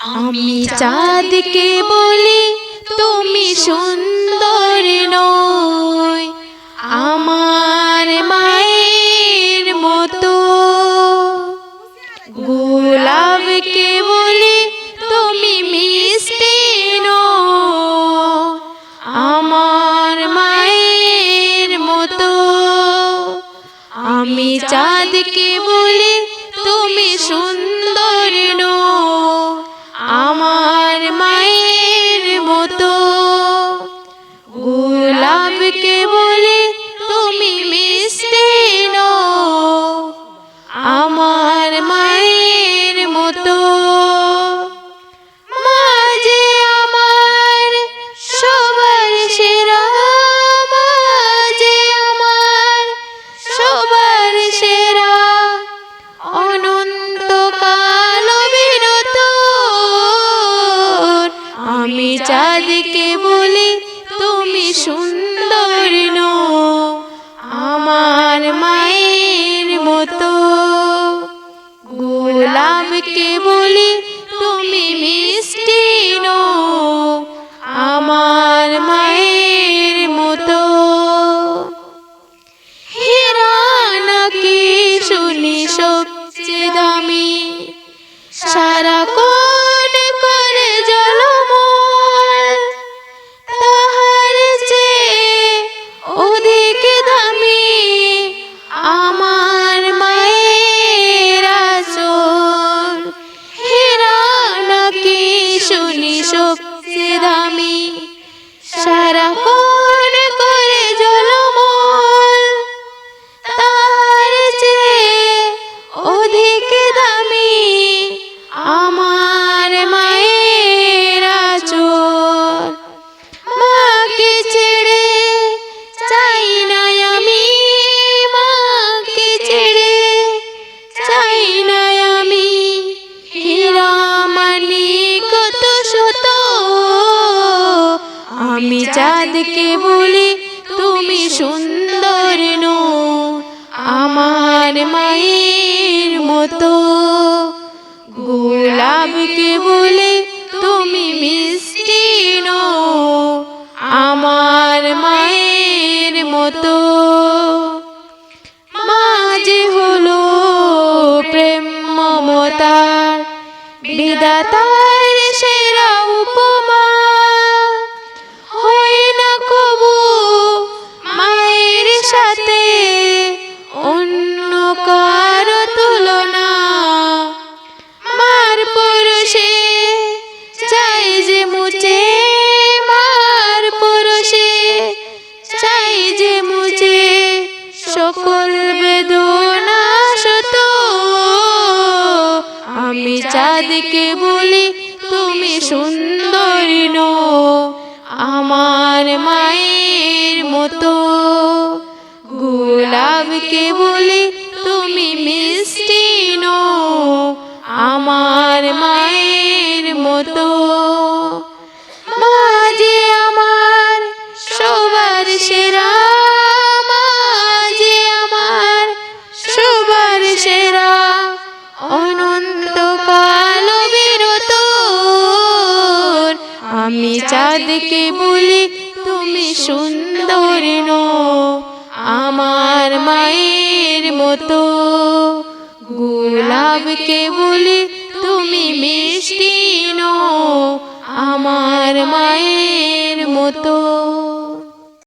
আমি চাঁদকে বলি তুমি সুন্দর নয়, আমার মায়ের মতো। গোলাপকে বলি তুমি মিষ্টি নয়, আমার মায়ের মতো। আমি চাঁদকে বলি তুমি সুন্দর নয়, আমার মায়ের মতো। গোলাপকে বলি তুমি মিষ্টি নয়, আমার মায়ের মতো। মা যে আমার সবার সেরা, মা যে আমার সবার সেরা, অনন্তকাল বিরত। আমি চাঁদকে বলি তুমি সুন্দর নয়, আমার মায়ের মতো। গোলাপকে বলি তুমি মিষ্টি নয়, আমার মায়ের মতো। হীরা নাকি শুনি সবচেয়ে দামি, সারাক্ষণ করে ঝলমল, তাহার চেয়ে অধিক দামি আমার মায়ের আঁচল। হীরা নাকি শুনি সবচেয়ে দামি, সারাক্ষণ করে ঝলমল, তাহার চেয়ে অধিক দামি আমার মায়ের আঁচল। মাকে ছেড়ে চাই না আমি, মাকে ছেড়ে চাই না আমি, হীরা মানিক কত শত। আমি চাঁদকে বলি তুমি সুন্দর নয়, আমার মায়ের মতো। গোলাপকে বলি তুমি মিষ্টি নয়, আমার মায়ের মতো। মা যে হলো প্রেম মমতার বিধাতার সেরা উপমা, হয় না কবু মায়ের সাথে অন্য কারো তুলনা। মার পরশে চাই যে মুছে, মার পরশে চাই যে মুছে সকল বেদনা শত। আমি চাঁদকে বলি তুমি সুন্দর নয়, আমার মায়ের মতো। গোলাপকে বলি তুমি মিষ্টি নয়, আমার মায়ের মতো। মা যে আমার সবার সেরা, মা যে আমার সবার সেরা, অনন্তকাল বিরত। আমি চাঁদকে বলি তুমি সুন্দর নয়, আমার মায়ের মতো। গোলাপকে বলি তুমি মিষ্টি নয়, আমার মায়ের মতো।